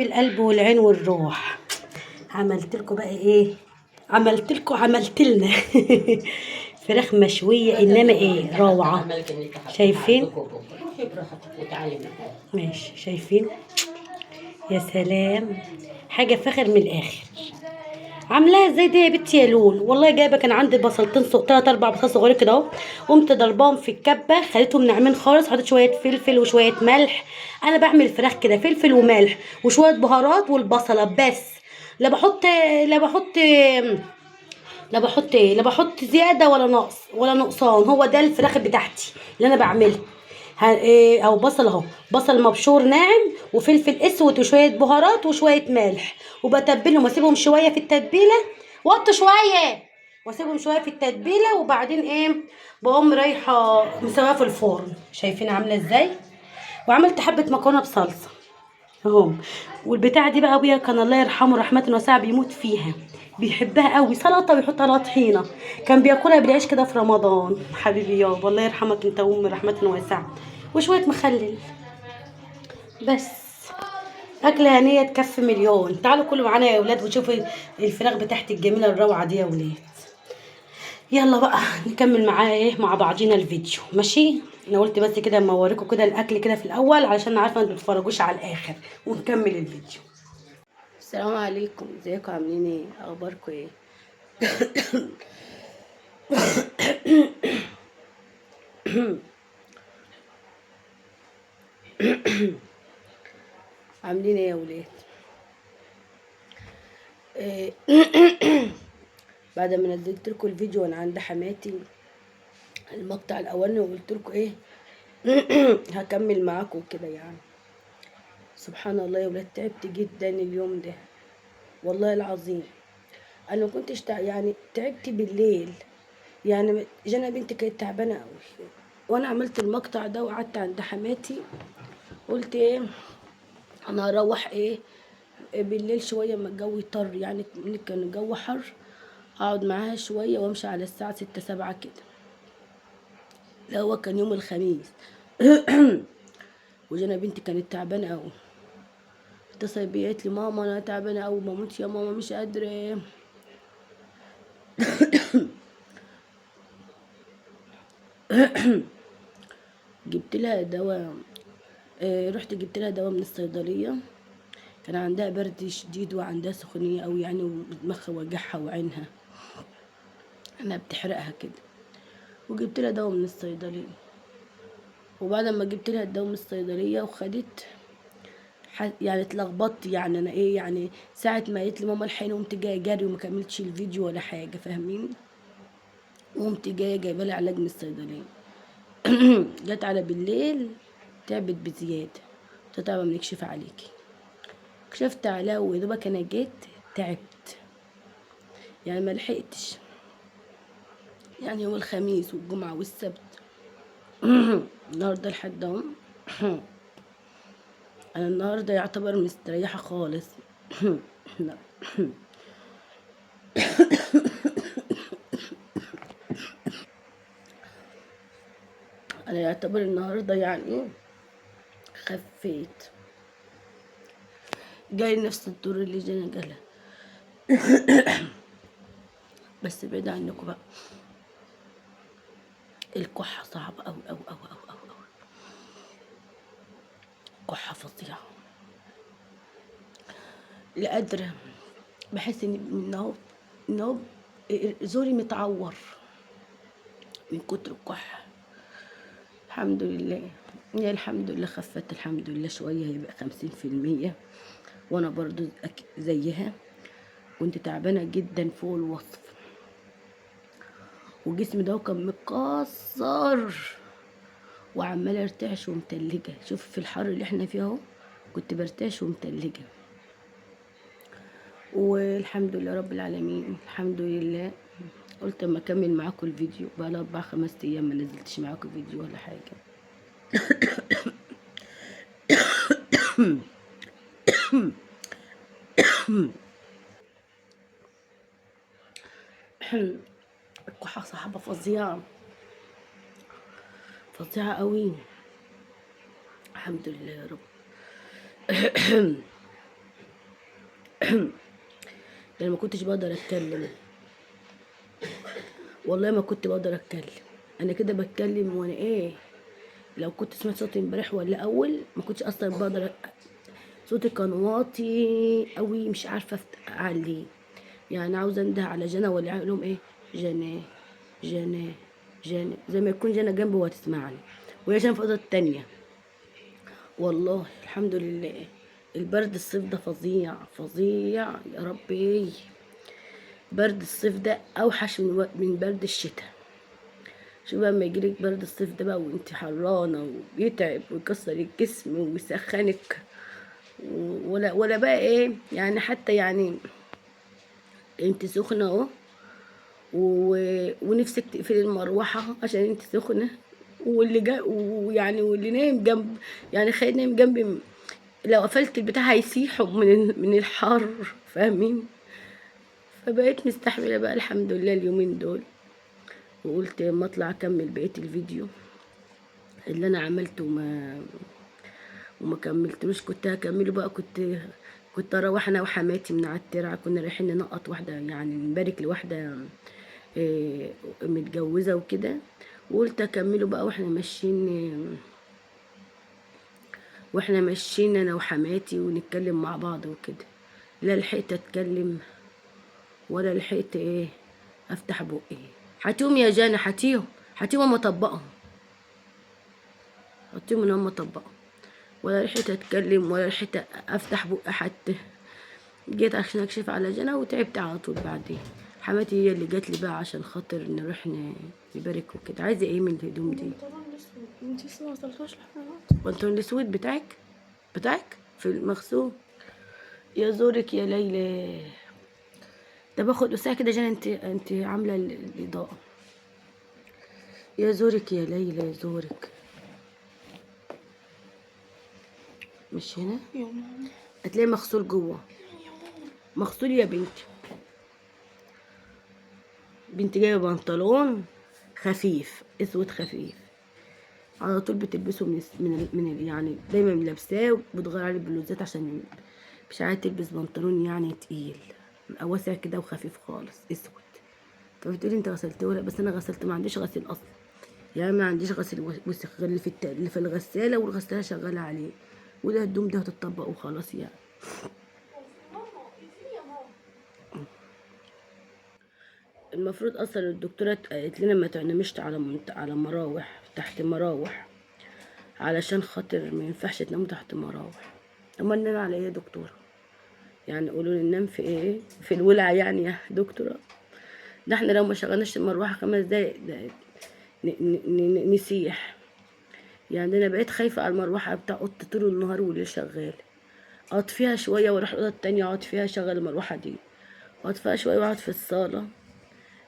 القلب والعين والروح، عملت لكم بقى ايه؟ عملت لنا فراخ مشويه، انما ايه روعه. شايفين؟ ماشي، شايفين؟ يا سلام، حاجه فخر من الاخر. عاملاها ازاي دي يا بنتي يا لول؟ والله جايبه كان عندي بصلتين، 3 4 بصل صغيرين كده اهو، قمت ضرباهم في الكبه، خليتهم ناعمين خالص، حطيت شويه فلفل وشويه ملح. انا بعمل فراخ كده، فلفل وملح وشويه بهارات والبصله بس. لا بحط لا بحط لا بحط زياده ولا نقص ولا نقصان. هو ده الفراخ بتاعتي اللي انا بعملها. او بصل اهو، بصل مبشور ناعم وفلفل اسود وشويه بهارات وشويه ملح، وبتبلهم واسيبهم شويه في التتبيله. وطي شويه واسيبهم شويه في التتبيله، وبعدين ايه، بقوم رايحه مسويها في الفرن. شايفين عامله ازاي؟ وعملت حبه مكرونه بصلصه اهو. والبتاعه دي بقى ابويا كان الله يرحمه رحمه واسعه بيموت فيها، بيحبها قوي، سلطه ويحط عليها طحينه. كان بياكلها بالعيش كده في رمضان. حبيبي يابا الله يرحمك انت وام رحمه واسعه، وشويه مخلل بس. اكله هنيه تكفي مليون. تعالوا كلوا معانا يا اولاد وشوفوا الفراخ بتاعتي الجميله الروعه دي يا اولاد. يلا بقى نكمل معاه ايه مع بعضينا الفيديو، ماشي؟ انا قلت بس كده اما اوريكم كده الاكل كده في الاول، علشان عارفه انتوا بتتفرجوش على الاخر، ونكمل الفيديو. السلام عليكم، ازيكم؟ عاملين ايه؟ اخباركم ايه؟ عاملين ايه يا ولاد؟ إيه، بعد ما نزلت لكم الفيديو وانا عند حماتي المقطع الاولاني، وقلت لكم ايه هكمل معاكم كده يعني. سبحان الله يا ولاد، تعبت جدا اليوم ده والله العظيم. انا ما كنتش يعني تعبت بالليل. يعني جانا بنتي كانت تعبانه قوي، وانا عملت المقطع ده وقعدت عند حماتي. قلت ايه، انا هروح ايه بالليل شويه ما الجو يطر، يعني كان الجو حر، اقعد معاها شويه وامشي على الساعه 6 7 كده. لا هو كان يوم الخميس. وجانا بنتي كانت تعبانه قوي، اتصلت بيا قالت لي ماما انا تعبانه قوي، بموت يا ماما مش قادره. جبت لها دواء. رحت جبت لها دواء من الصيدليه. كان عندها برد شديد وعندها سخونيه قوي يعني، ودماغها وجعها وعينها انا بتحرقها كده. وجبت لها دواء من الصيدليه. وبعد ما جبت لها الدواء من الصيدليه وخدت، يعني اتلخبطت. يعني انا ايه يعني، ساعه ما قالت لي ماما الحين قمت جايه جري وما كملتش الفيديو ولا حاجه، فاهمين؟ وقمت جايه جايبه لها علاج من الصيدليه. جت على بالليل تعبت بزياده. قلت لها طب نكشف عليكي. كشفت عليها ويدوبك انا جيت تعبت، يعني ما لحقتش. يعني يوم الخميس والجمعه والسبت. النهارده لحد اهو. انا النهارده يعتبر مستريحه خالص. لا. انا يعتبر النهارده يعني خفيت. جاي نفس الدور اللي جانا جالها. بس بعيد عنكم بقى، الكحة صعبة أوي أوي أوي أوي أوي أوي. كحة فظيعة، لا قادرة. بحس إن هو زوري متعور من كتر الكحة. الحمد لله، يا الحمد لله خفت الحمد لله شوية، يبقى 50%. وأنا برضو زيها كنت تعبانة جدا فوق الوصف، وجسمي ده كان متكسر وعمالة ارتعش ومتلجة. شوف في الحر اللي احنا فيه اهو كنت برتعش ومتلجة. والحمد لله رب العالمين، الحمد لله. قلت اما اكمل معاكم الفيديو، بقى لي 4 5 ايام ما نزلتش معاكم فيديو ولا حاجة. الكحة صعبة فظيعة، فظيعة قوي. الحمد لله يا رب. ده انا ما كنتش بقدر اتكلم، والله ما كنت بقدر اتكلم. انا كده بتكلم وانا ايه، لو كنت سمعت صوتي امبارح ولا اول ما كنتش اصلا بقدر صوتي كان واطي قوي، مش عارفه اعليه. يعني عاوزه انده على جنى ولا اقول لهم ايه، جنى جنى جنى، زي ما يكون جنى جنبي وهتسمعني، وهي جنى في الاوضه التانيه. والله الحمد لله. البرد الصيف ده فظيع فظيع يا ربي. برد الصيف ده اوحش من برد الشتاء. شوف بقى لما يجيلك برد الصيف ده بقى وانت حرانه ويتعب ويكسر الجسم ويسخنك، ولا بقى ايه يعني، حتى يعني انت سخنه اهو ونفسك تقفلي المروحه عشان انت سخنه، واللي جا ويعني واللي نايم جنب، يعني خلينا نايم جنبي، لو قفلت البتاع هيسيحوا من الحر، فاهمين؟ فبقيت مستحمله بقى الحمد لله اليومين دول، وقلت اما اطلع اكمل بقيه الفيديو اللي انا عملته وما كملتلوش. كنت هكمله بقى، كنت اروح انا وحماتي من على الترعه، كنا رايحين ننقط واحده، يعني نبارك لواحده متجوزه وكده، وقلت اكمله بقى واحنا ماشيين انا وحماتي ونتكلم مع بعض وكده. لا لحقت اتكلم ولا لحقت ايه افتح بقي. هاتيهم يا جانا، هاتيهم اما اطبقهم، هاتيهم ان هم اطبقهم. ولا لحقت اتكلم ولا لحقت افتح بقي حتى. جيت عشان اكشف على جنى وتعبت على طول. بعدين حماتي هي اللي جات لي بقى عشان خاطر نروح نبارك وكده. عايزه ايه من الهدوم دي؟ انت لسه ما وصلتوش لحمامات. البنطلون الاسود بتاعك في المغسول. يا زورك يا ليلى. ده باخد ساعه كده جنى، انت عامله الاضاءه. يا زورك يا ليلى، يا زورك. مش هنا، يا ماما هتلاقي مغسول جوه. مغسول يا بنتي. بنتي جايبه بنطلون خفيف اسود خفيف، على طول بتلبسه يعني دايما لابساه وبتغير عليه بلوزات عشان مش عايزه تلبس بنطلون يعني تقيل، واسع كده وخفيف خالص اسود. فبتقولي انت غسلته؟ لا بس انا غسلت، ما عنديش غسيل اصلا، يعني ما عنديش غسيل وسخ غير اللي في الغساله، والغساله شغاله عليه، وده الهدوم ده هتطبق وخلاص يعني. المفروض اصلا الدكتوره قالت لنا ما تنامش على مراوح، تحت مراوح، علشان خاطر ما ينفعش تناموا تحت مراوح. امال ننام على ايه يا دكتوره؟ يعني قولوا لي ننام في ايه؟ في الولعه يعني يا دكتوره؟ ده احنا لو ما شغلناش المروحه 5 دقايق نسيح. يعني انا بقيت خايفه على المروحه بتاع اوضتي طول النهار والليل شغال، اقعد فيها شويه واروح الاوضه التانية اقعد فيها اشغل المروحه دي، اقعد فيها شويه واقعد في الصاله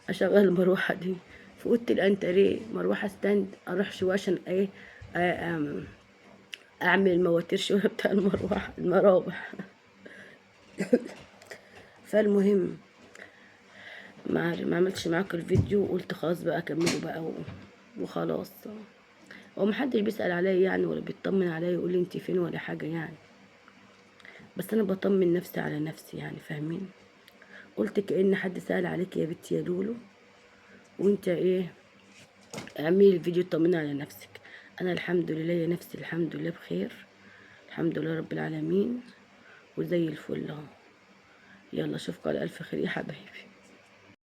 اشغل المروحه دي، في اوضه الانتريه مروحه ستاند اروح شويه عشان ايه، اعمل المواتير شويه بتاع المراوح. فالمهم ما عملتش معاكم الفيديو، وقلت خلاص بقى اكمله بقى وخلاص. ومحدش بيسأل عليا يعني ولا بيطمن عليا يقول لي انت فين ولا حاجه يعني، بس انا بطمن نفسي على نفسي يعني، فاهمين؟ قلت كأن حد سأل عليك يا بنتي يا لولو، وانت ايه، اعملي الفيديو طمني على نفسك. انا الحمد لله يا نفسي، الحمد لله بخير، الحمد لله رب العالمين، وزي الفل اهو. يلا اشوفكم على الف خير يا حبايبي.